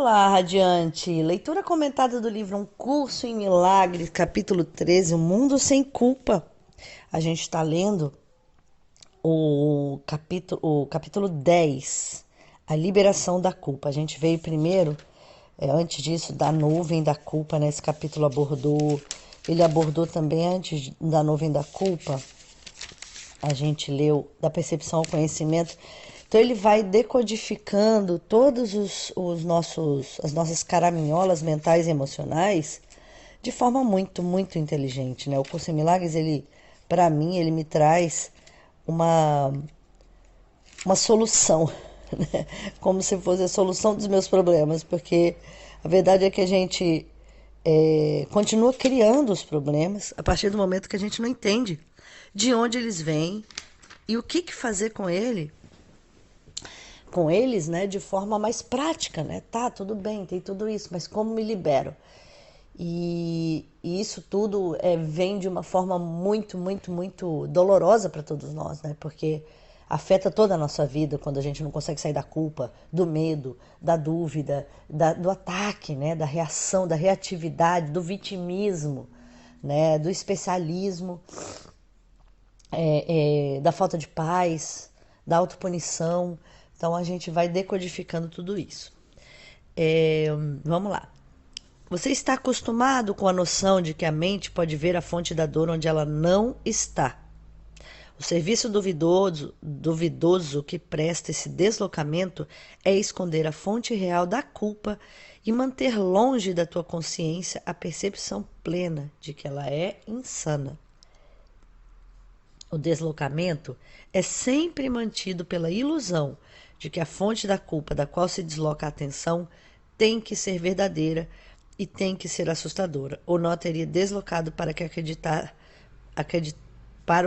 Olá, Radiante! Leitura comentada do livro Um Curso em Milagres, capítulo 13, O Mundo Sem Culpa. A gente está lendo o capítulo 10, A Liberação da Culpa. A gente veio primeiro, antes disso, da nuvem da culpa, né? Esse capítulo ele abordou também, antes da nuvem da culpa, a gente leu da percepção ao conhecimento. Então ele vai decodificando todos as nossas caraminholas mentais e emocionais de forma muito, muito inteligente, né? O Curso em Milagres, para mim, ele me traz uma, uma solução, né? Como se fosse a solução dos meus problemas, porque a verdade é que a gente continua criando os problemas a partir do momento que a gente não entende de onde eles vêm e o que fazer com eles, né, de forma mais prática, né? Tá, tudo bem, tem tudo isso, mas como me libero? E isso tudo vem de uma forma muito, muito, muito dolorosa para todos nós, né? Porque afeta toda a nossa vida quando a gente não consegue sair da culpa, do medo, da dúvida, do ataque, né? Da reação, da reatividade, do vitimismo, né? Do especialismo, da falta de paz, da autopunição. Então a gente vai decodificando tudo isso. Vamos lá. Você está acostumado com a noção de que a mente pode ver a fonte da dor onde ela não está. O serviço duvidoso que presta esse deslocamento é esconder a fonte real da culpa e manter longe da tua consciência a percepção plena de que ela é insana. O deslocamento é sempre mantido pela ilusão de que a fonte da culpa da qual se desloca a atenção tem que ser verdadeira e tem que ser assustadora, ou não a teria deslocado para o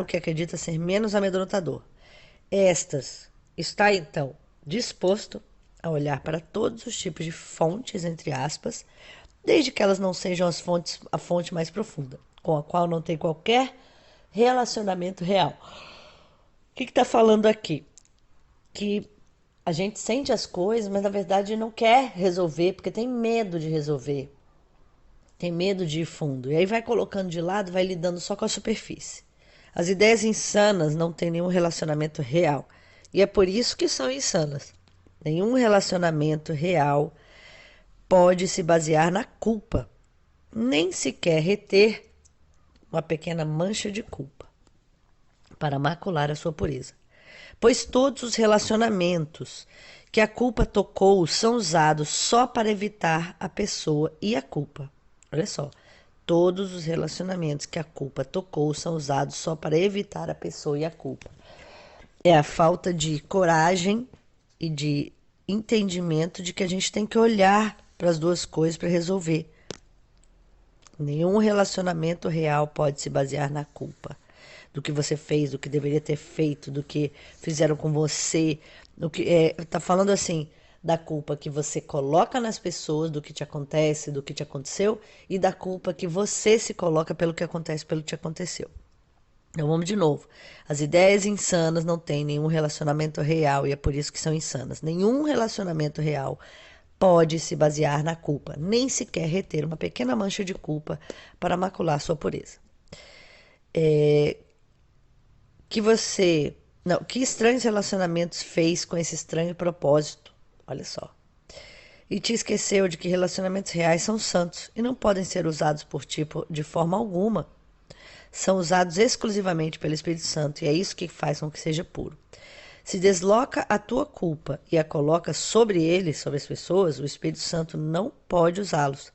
que acredita ser menos amedrontador. Está então disposto a olhar para todos os tipos de fontes, entre aspas, desde que elas não sejam a fonte mais profunda, com a qual não tem qualquer relacionamento real. O que está falando aqui? Que a gente sente as coisas, mas na verdade não quer resolver, porque tem medo de resolver. Tem medo de ir fundo. E aí vai colocando de lado, vai lidando só com a superfície. As ideias insanas não têm nenhum relacionamento real. E é por isso que são insanas. Nenhum relacionamento real pode se basear na culpa, nem sequer reter uma pequena mancha de culpa para macular a sua pureza. Pois todos os relacionamentos que a culpa tocou são usados só para evitar a pessoa e a culpa. Olha só, todos os relacionamentos que a culpa tocou são usados só para evitar a pessoa e a culpa. É a falta de coragem e de entendimento de que a gente tem que olhar para as duas coisas para resolver. Nenhum relacionamento real pode se basear na culpa do que você fez, do que deveria ter feito, do que fizeram com você. Tá falando assim da culpa que você coloca nas pessoas, do que te acontece, do que te aconteceu, e da culpa que você se coloca pelo que acontece, pelo que te aconteceu. Então vamos de novo. As ideias insanas não têm nenhum relacionamento real e é por isso que são insanas. Nenhum relacionamento real pode se basear na culpa, nem sequer reter uma pequena mancha de culpa para macular sua pureza. Que estranhos relacionamentos fez com esse estranho propósito? Olha só. E te esqueceu de que relacionamentos reais são santos e não podem ser usados por ti de forma alguma. São usados exclusivamente pelo Espírito Santo e é isso que faz com que seja puro. Se desloca a tua culpa e a coloca sobre ele, sobre as pessoas, o Espírito Santo não pode usá-los.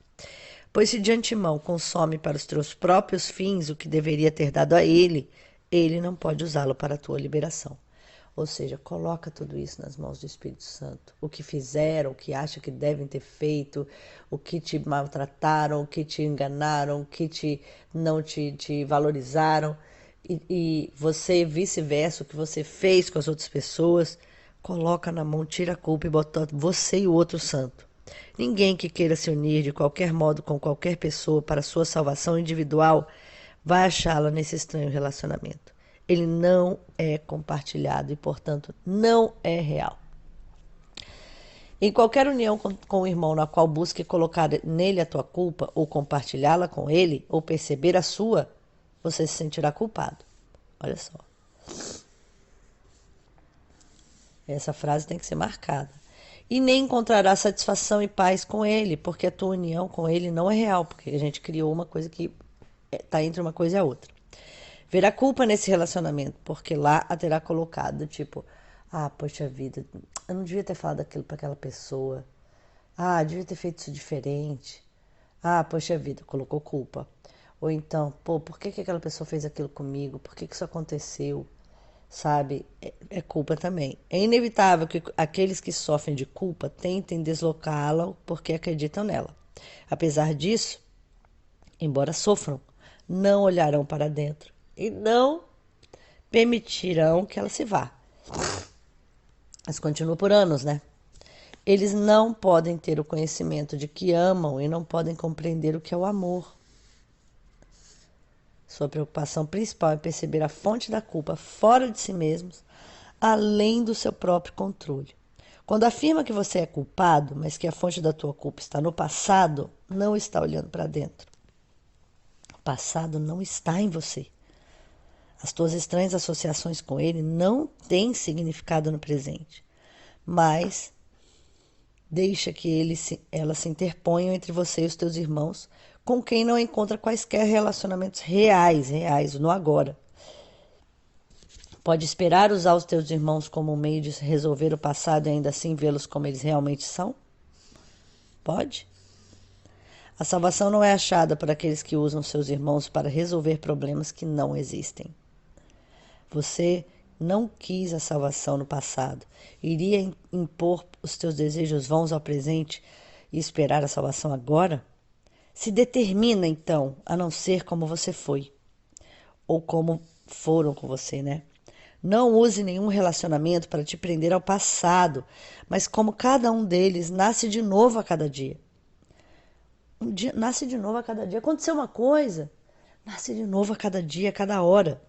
Pois se de antemão consome para os teus próprios fins o que deveria ter dado a ele, ele não pode usá-lo para a tua liberação. Ou seja, coloca tudo isso nas mãos do Espírito Santo. O que fizeram, o que acham que devem ter feito, o que te maltrataram, o que te enganaram, o que não te valorizaram. E você, vice-versa, o que você fez com as outras pessoas, coloca na mão, tira a culpa e bota você e o outro santo. Ninguém que queira se unir de qualquer modo com qualquer pessoa para sua salvação individual vai achá-la nesse estranho relacionamento. Ele não é compartilhado e, portanto, não é real. Em qualquer união com o irmão na qual busque colocar nele a tua culpa, ou compartilhá-la com ele, ou perceber a sua, você se sentirá culpado. Olha só. Essa frase tem que ser marcada. E nem encontrará satisfação e paz com ele, porque a tua união com ele não é real, porque a gente criou uma coisa que está entre uma coisa e a outra. Verá culpa nesse relacionamento, porque lá a terá colocado, tipo, ah, poxa vida, eu não devia ter falado aquilo para aquela pessoa. Ah, devia ter feito isso diferente. Ah, poxa vida, colocou culpa. Ou então, pô, por que aquela pessoa fez aquilo comigo? Por que isso aconteceu? Sabe? É culpa também. É inevitável que aqueles que sofrem de culpa tentem deslocá-la porque acreditam nela. Apesar disso, embora sofram, não olharão para dentro e não permitirão que ela se vá. Mas continua por anos, né? Eles não podem ter o conhecimento de que amam e não podem compreender o que é o amor. Sua preocupação principal é perceber a fonte da culpa fora de si mesmos, além do seu próprio controle. Quando afirma que você é culpado, mas que a fonte da tua culpa está no passado, não está olhando para dentro. O passado não está em você. As tuas estranhas associações com ele não têm significado no presente, mas deixa que elas se interponham entre você e os teus irmãos, com quem não encontra quaisquer relacionamentos reais no agora. Pode esperar usar os teus irmãos como um meio de resolver o passado e ainda assim vê-los como eles realmente são? Pode? A salvação não é achada por aqueles que usam seus irmãos para resolver problemas que não existem. Você não quis a salvação no passado. Iria impor os teus desejos vãos ao presente e esperar a salvação agora? Se determina, então, a não ser como você foi. Ou como foram com você, né? Não use nenhum relacionamento para te prender ao passado, mas como cada um deles nasce de novo a cada dia. Um dia nasce de novo a cada dia. Aconteceu uma coisa, nasce de novo a cada dia, a cada hora.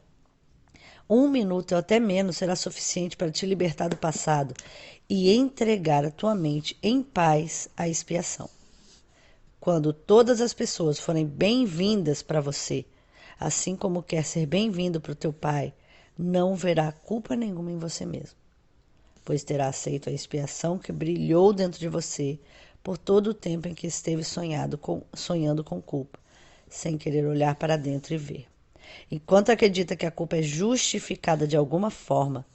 1 minuto ou até menos será suficiente para te libertar do passado e entregar a tua mente em paz à expiação. Quando todas as pessoas forem bem-vindas para você, assim como quer ser bem-vindo para o teu pai, não verá culpa nenhuma em você mesmo, pois terá aceito a expiação que brilhou dentro de você por todo o tempo em que esteve sonhando com culpa, sem querer olhar para dentro e ver. Enquanto acredita que a culpa é justificada de alguma forma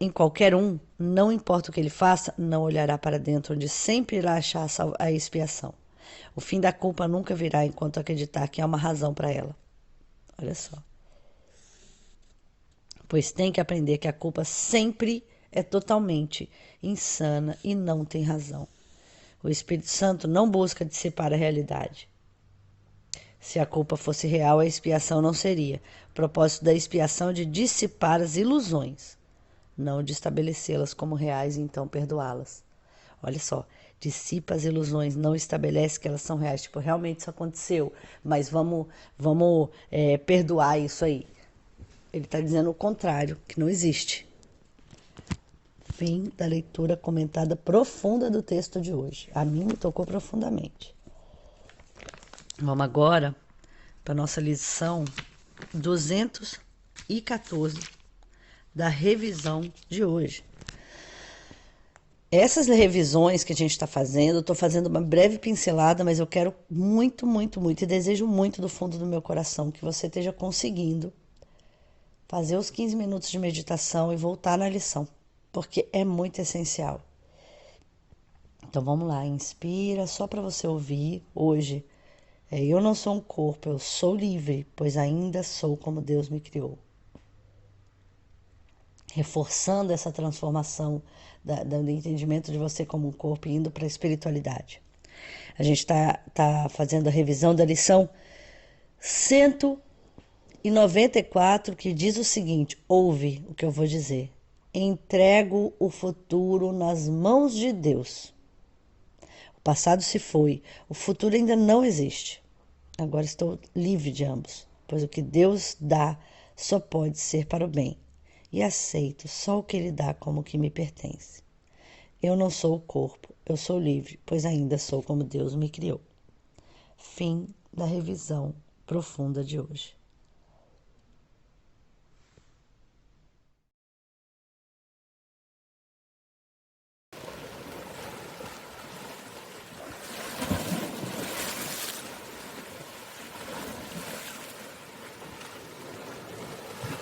em qualquer um, não importa o que ele faça, não olhará para dentro, onde sempre irá achar a expiação. O fim da culpa nunca virá enquanto acreditar que há uma razão para ela. Olha só. Pois tem que aprender que a culpa sempre é totalmente insana e não tem razão. O Espírito Santo não busca dissipar a realidade. Se a culpa fosse real, a expiação não seria. O propósito da expiação é de dissipar as ilusões, não de estabelecê-las como reais e então perdoá-las. Olha só, dissipa as ilusões, não estabelece que elas são reais. Tipo, realmente isso aconteceu, mas vamos perdoar isso aí. Ele está dizendo o contrário, que não existe. Fim da leitura comentada profunda do texto de hoje. A mim me tocou profundamente. Vamos agora para a nossa lição 214 da revisão de hoje. Essas revisões que a gente está fazendo, eu estou fazendo uma breve pincelada, mas eu quero muito, muito, muito, e desejo muito do fundo do meu coração que você esteja conseguindo fazer os 15 minutos de meditação e voltar na lição, porque é muito essencial. Então vamos lá, inspira só para você ouvir hoje. Eu não sou um corpo, eu sou livre, pois ainda sou como Deus me criou. Reforçando essa transformação do entendimento de você como um corpo e indo para a espiritualidade. A gente tá fazendo a revisão da lição 194, que diz o seguinte: ouve o que eu vou dizer. Entrego o futuro nas mãos de Deus. O passado se foi, o futuro ainda não existe. Agora estou livre de ambos, pois o que Deus dá só pode ser para o bem. e aceito só o que Ele dá como que me pertence. Eu não sou o corpo, eu sou livre, pois ainda sou como Deus me criou. Fim da revisão profunda de hoje.